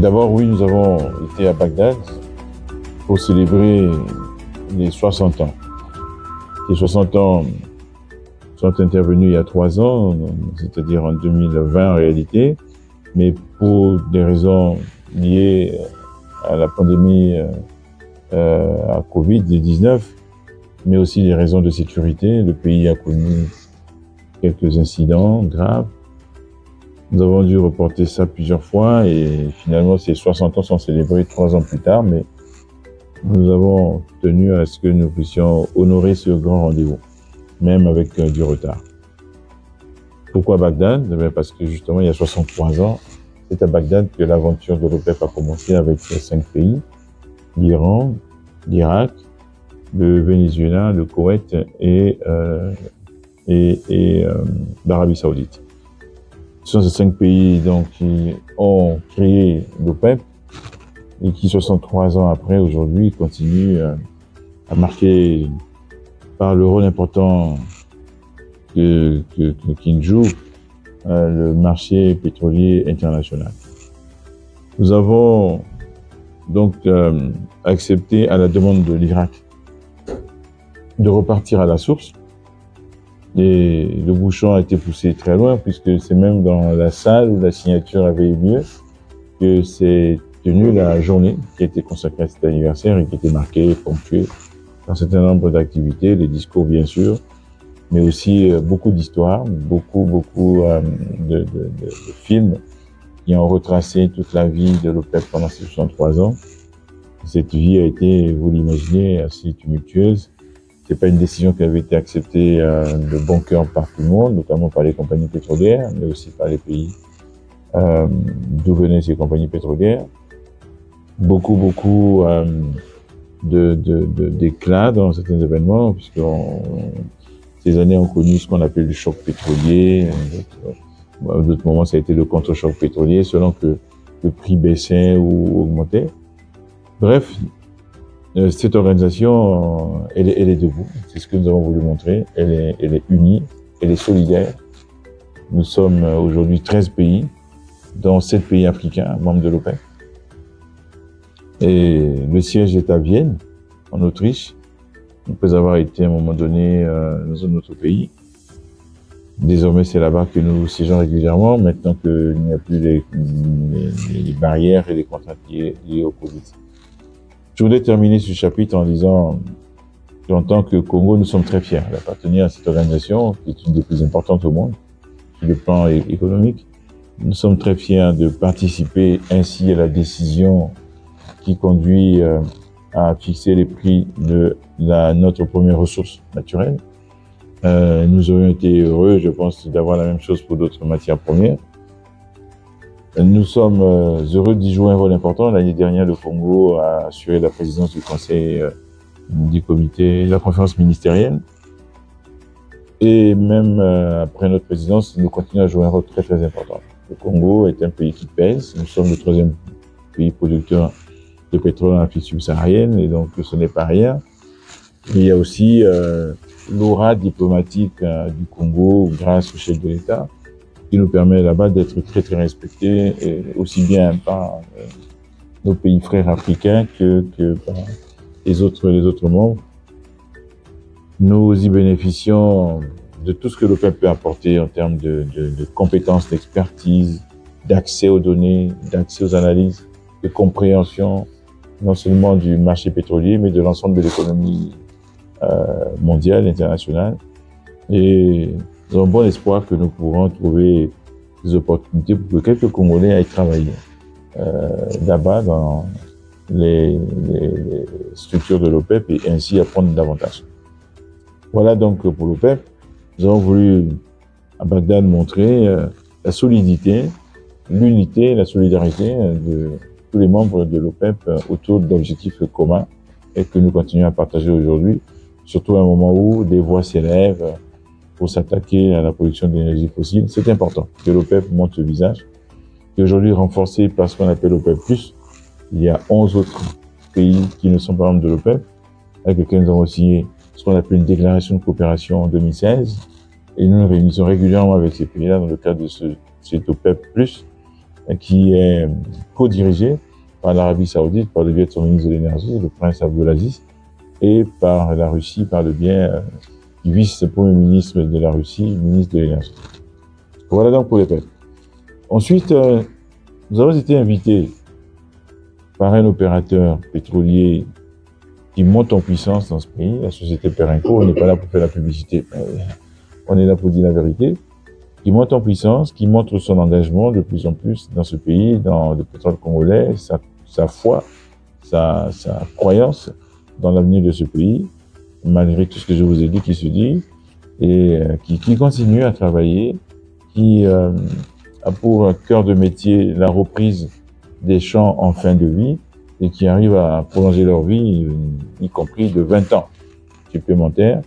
D'abord, oui, nous avons été à Bagdad pour célébrer les 60 ans. Les 60 ans sont intervenus il y a 3 ans, c'est-à-dire en 2020 en réalité, mais pour des raisons liées à la pandémie à Covid-19, mais aussi des raisons de sécurité. Le pays a connu quelques incidents graves. Nous avons dû reporter ça plusieurs fois et finalement ces 60 ans sont célébrés 3 ans plus tard, mais nous avons tenu à ce que nous puissions honorer ce grand rendez-vous, même avec du retard. Pourquoi Bagdad? Parce que justement il y a 63 ans, c'est à Bagdad que l'aventure de l'OPEP a commencé avec 5 pays, l'Iran, l'Irak, le Venezuela, le Koweït et l'Arabie Saoudite. Ce sont ces 5 pays donc, qui ont créé l'OPEP et qui, 63 ans après, aujourd'hui, continuent à marquer par le rôle important qu'ils jouent le marché pétrolier international. Nous avons donc accepté à la demande de l'Irak de repartir à la source. Et le bouchon a été poussé très loin, puisque c'est même dans la salle où la signature avait eu lieu que s'est tenue la journée qui a été consacrée à cet anniversaire et qui était marquée, ponctuée par un certain nombre d'activités, les discours bien sûr, mais aussi beaucoup d'histoires, beaucoup de films qui ont retracé toute la vie de l'OPEP pendant ces 63 ans. Cette vie a été, vous l'imaginez, assez tumultueuse. C'est pas une décision qui avait été acceptée de bon cœur par tout le monde, notamment par les compagnies pétrolières, mais aussi par les pays d'où venaient ces compagnies pétrolières. Beaucoup d'éclats dans certains événements, puisque ces années ont connu ce qu'on appelle le choc pétrolier. À d'autres moments, ça a été le contre-choc pétrolier, selon que le prix baissait ou augmentait. Bref, cette organisation, elle est debout. C'est ce que nous avons voulu montrer. Elle est unie, elle est solidaire. Nous sommes aujourd'hui 13 pays, dont 7 pays africains, membres de l'OPEP. Et le siège est à Vienne, en Autriche. Après avoir été à un moment donné dans un autre pays. Désormais, c'est là-bas que nous siégeons régulièrement, maintenant qu'il n'y a plus les barrières et les contraintes liées au Covid. Je voudrais terminer ce chapitre en disant qu'en tant que Congo, nous sommes très fiers d'appartenir à cette organisation qui est une des plus importantes au monde sur le plan économique. Nous sommes très fiers de participer ainsi à la décision qui conduit à fixer les prix de notre première ressource naturelle. Nous aurions été heureux, je pense, d'avoir la même chose pour d'autres matières premières. Nous sommes heureux d'y jouer un rôle important. L'année dernière, le Congo a assuré la présidence du conseil du comité, de la conférence ministérielle. Et même après notre présidence, nous continuons à jouer un rôle très très important. Le Congo est un pays qui pèse. Nous sommes le 3e pays producteur de pétrole en Afrique subsaharienne, et donc ce n'est pas rien. Il y a aussi l'aura diplomatique du Congo grâce au chef de l'État, qui nous permet là-bas d'être très très respectés, et aussi bien par nos pays frères africains que par les autres membres. Nous y bénéficions de tout ce que l'OPEP peut apporter en termes de compétences, d'expertise, d'accès aux données, d'accès aux analyses, de compréhension, non seulement du marché pétrolier, mais de l'ensemble de l'économie mondiale, internationale. Et nous avons bon espoir que nous pourrons trouver des opportunités pour que quelques Congolais aillent travailler là-bas dans les structures de l'OPEP et ainsi apprendre davantage. Voilà donc pour l'OPEP. Nous avons voulu à Bagdad montrer la solidité, l'unité, la solidarité de tous les membres de l'OPEP autour d'objectifs communs et que nous continuons à partager aujourd'hui, surtout à un moment où des voix s'élèvent pour s'attaquer à la production d'énergie fossile. C'est important que l'OPEP montre le visage, qui est aujourd'hui renforcé par ce qu'on appelle l'OPEP+. Il y a 11 autres pays qui ne sont pas membres de l'OPEP, avec lesquels nous avons signé ce qu'on appelle une déclaration de coopération en 2016. Et nous nous réunissons régulièrement avec ces pays-là dans le cadre de cet OPEP+, qui est co-dirigé par l'Arabie Saoudite, par le biais de son ministre de l'énergie, le prince Abdulaziz, et par la Russie, par le biais du vice-premier ministre de la Russie, ministre de l'énergie. Voilà donc pour les PEP. Ensuite, nous avons été invités par un opérateur pétrolier qui monte en puissance dans ce pays, la société Perenco. On n'est pas là pour faire la publicité, on est là pour dire la vérité. Qui monte en puissance, qui montre son engagement de plus en plus dans ce pays, dans le pétrole congolais, sa foi, sa croyance dans l'avenir de ce pays, malgré tout ce que je vous ai dit qui se dit, et qui continue à travailler, qui a pour cœur de métier la reprise des champs en fin de vie, et qui arrive à prolonger leur vie, y compris de 20 ans supplémentaires,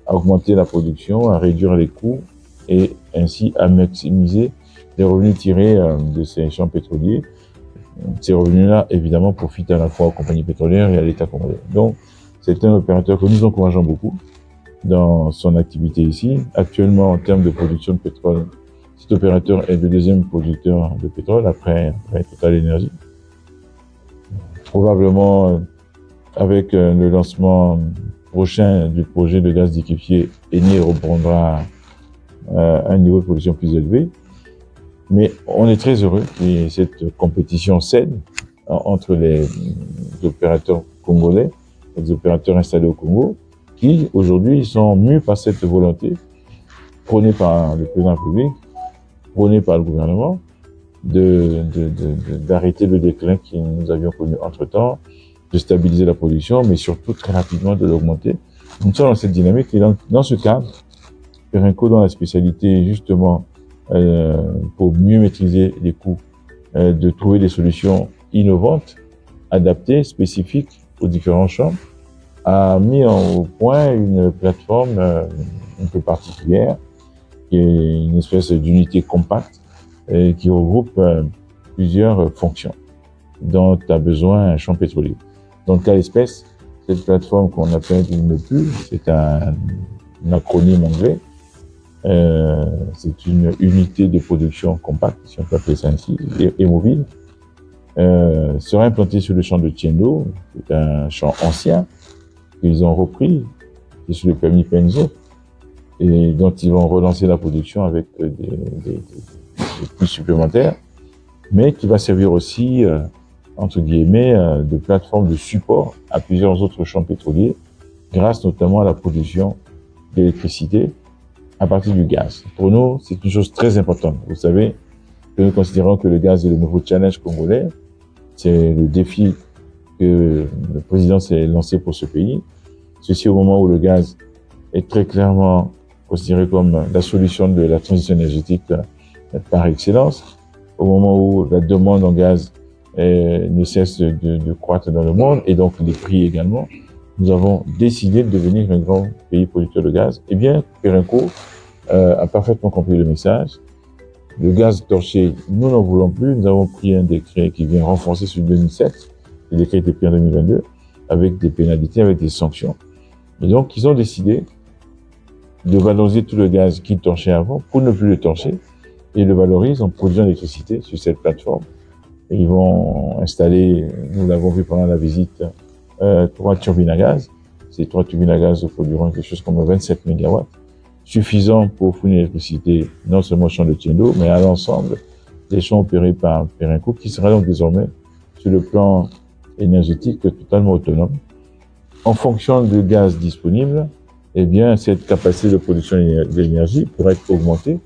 à augmenter la production, à réduire les coûts, et ainsi à maximiser les revenus tirés de ces champs pétroliers. Ces revenus-là, évidemment, profitent à la fois aux compagnies pétrolières et à l'État congolais. Donc, c'est un opérateur que nous encourageons beaucoup dans son activité ici. Actuellement, en termes de production de pétrole, cet opérateur est le deuxième producteur de pétrole après Total Energy. Probablement, avec le lancement prochain du projet de gaz liquéfié, Eni reprendra un niveau de production plus élevé. Mais on est très heureux que cette compétition cède entre les opérateurs congolais, les opérateurs installés au Congo, qui aujourd'hui sont mus par cette volonté prônée par le président de la République, prônée par le gouvernement, d'arrêter le déclin que nous avions connu entre-temps, de stabiliser la production, mais surtout très rapidement de l'augmenter. Nous sommes dans cette dynamique et dans ce cadre, Perenco, dans la spécialité justement pour mieux maîtriser les coûts, de trouver des solutions innovantes, adaptées, spécifiques aux différents champs, a mis au point une plateforme un peu particulière, qui est une espèce d'unité compacte qui regroupe plusieurs fonctions dont a besoin un champ pétrolier. Dans le cas d'espèce, cette plateforme qu'on appelle une MOPU, c'est un acronyme anglais, c'est une unité de production compacte, si on peut appeler ça ainsi, et mobile, sera implantée sur le champ de Tiendo, qui est un champ ancien qu'ils ont repris, qui est sur le permis Penzo, et dont ils vont relancer la production avec des puits supplémentaires, mais qui va servir aussi, entre guillemets, de plateforme de support à plusieurs autres champs pétroliers, grâce notamment à la production d'électricité à partir du gaz. Pour nous, c'est une chose très importante. Vous savez que nous considérons que le gaz est le nouveau challenge congolais. C'est le défi que le président s'est lancé pour ce pays. Ceci au moment où le gaz est très clairement considéré comme la solution de la transition énergétique par excellence, au moment où la demande en gaz ne cesse de croître dans le monde, et donc les prix également. Nous avons décidé de devenir un grand pays producteur de gaz. Eh bien, Perenco a parfaitement compris le message. Le gaz torché, nous n'en voulons plus. Nous avons pris un décret qui vient renforcer celui de 2007. Le décret a été pris en 2022, avec des pénalités, avec des sanctions. Et donc, ils ont décidé de valoriser tout le gaz qu'ils torchaient avant pour ne plus le torcher, et le valorisent en produisant l'électricité sur cette plateforme. Et ils vont installer, nous l'avons vu pendant la visite, 3 turbines à gaz. Ces 3 turbines à gaz produiront quelque chose comme 27 MW, suffisant pour fournir l'électricité non seulement au champ de Tiendo, mais à l'ensemble des champs opérés par Perenco, qui sera donc désormais, sur le plan énergétique, totalement autonome. En fonction du gaz disponible, eh bien, cette capacité de production d'énergie pourra être augmentée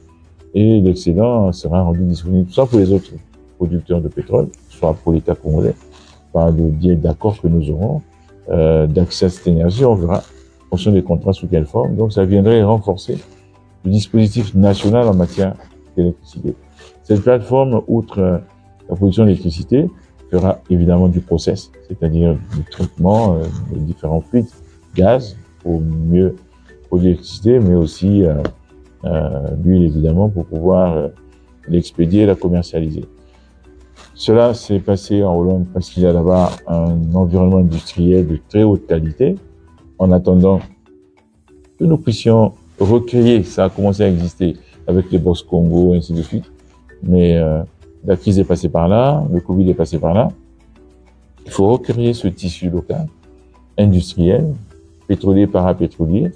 et l'excédent sera rendu disponible, soit pour les autres producteurs de pétrole, soit pour l'État congolais, par le biais d'accords que nous aurons, d'accès à cette énergie, on verra, en fonction des contrats sous quelle forme. Donc, ça viendrait renforcer le dispositif national en matière d'électricité. Cette plateforme, outre la production d'électricité, fera évidemment du process, c'est-à-dire du traitement des différents fluides, gaz, pour mieux produire l'électricité, mais aussi l'huile, évidemment, pour pouvoir l'expédier et la commercialiser. Cela s'est passé en Hollande parce qu'il y a là-bas un environnement industriel de très haute qualité. En attendant que nous puissions recréer, ça a commencé à exister avec les Box Congo et ainsi de suite, mais La crise est passée par là, le Covid est passé par là. Il faut recréer ce tissu local, industriel, pétrolier, parapétrolier,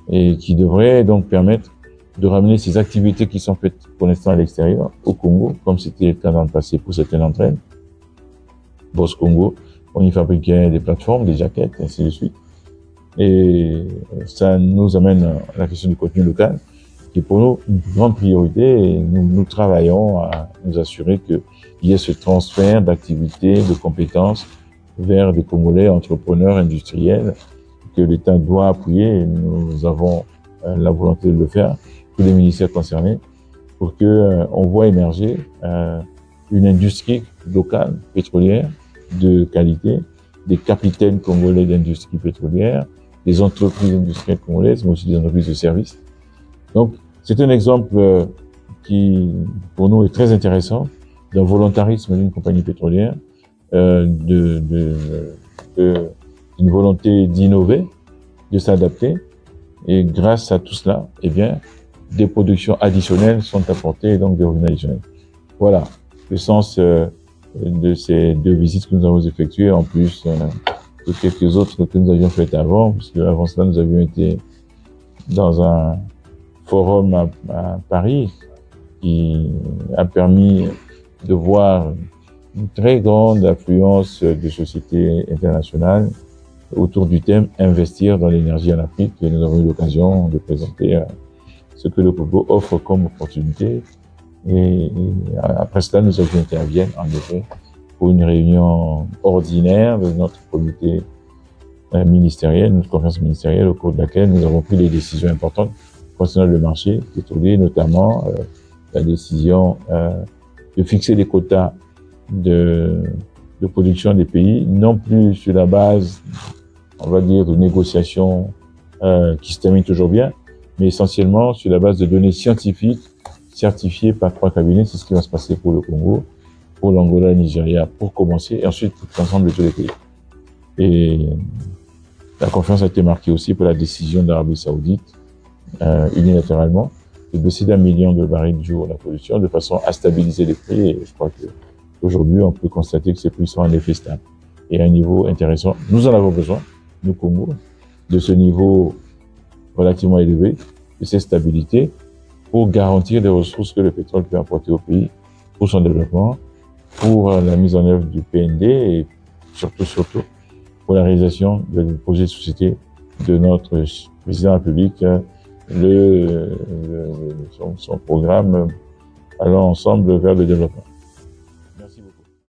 et qui devrait donc permettre de ramener ces activités qui sont faites pour l'instant à l'extérieur, au Congo, comme c'était le cas dans le passé pour certaines d'entre elles. Boss Congo, on y fabriquait des plateformes, des jaquettes, ainsi de suite. Et ça nous amène à la question du contenu local, qui est pour nous une grande priorité, et nous travaillons à nous assurer qu'il y ait ce transfert d'activités, de compétences vers des Congolais entrepreneurs industriels que l'État doit appuyer, et nous avons la volonté de le faire, tous les ministères concernés, pour que on voit émerger une industrie locale pétrolière de qualité, des capitaines congolais d'industrie pétrolière, des entreprises industrielles congolaises, mais aussi des entreprises de services. Donc, c'est un exemple qui, pour nous, est très intéressant d'un volontarisme d'une compagnie pétrolière, d'une volonté d'innover, de s'adapter. Et grâce à tout cela, eh bien, des productions additionnelles sont apportées et donc des revenus additionnels. Voilà le sens de ces 2 visites que nous avons effectuées, en plus de quelques autres que nous avions faites avant, puisque avant cela, nous avions été dans un forum à Paris qui a permis de voir une très grande affluence de sociétés internationales autour du thème « Investir dans l'énergie en Afrique ». Et nous avons eu l'occasion de présenter ce que le Congo offre comme opportunité. Et après cela, nous avions été à Vienne, en effet, pour une réunion ordinaire de notre comité ministériel, notre conférence ministérielle, au cours de laquelle nous avons pris des décisions importantes concernant le marché pétrolier, notamment la décision de fixer des quotas de production des pays, non plus sur la base, on va dire, de négociations qui se terminent toujours bien, mais essentiellement sur la base de données scientifiques certifiées par 3 cabinets. C'est ce qui va se passer pour le Congo, pour l'Angola, le Nigeria, pour commencer, et ensuite pour l'ensemble de tous les pays. Et la conférence a été marquée aussi par la décision d'Arabie Saoudite, unilatéralement, de baisser d'1 million de barils de jour la production, de façon à stabiliser les prix. Et je crois que aujourd'hui, on peut constater que ces prix sont en effet stables et à un niveau intéressant. Nous en avons besoin, nous, Congo, de ce niveau relativement élevé, de cette stabilité, pour garantir les ressources que le pétrole peut apporter au pays pour son développement, pour la mise en œuvre du PND et surtout, pour la réalisation du projet de société de notre président de la République, son programme Allons ensemble vers le développement.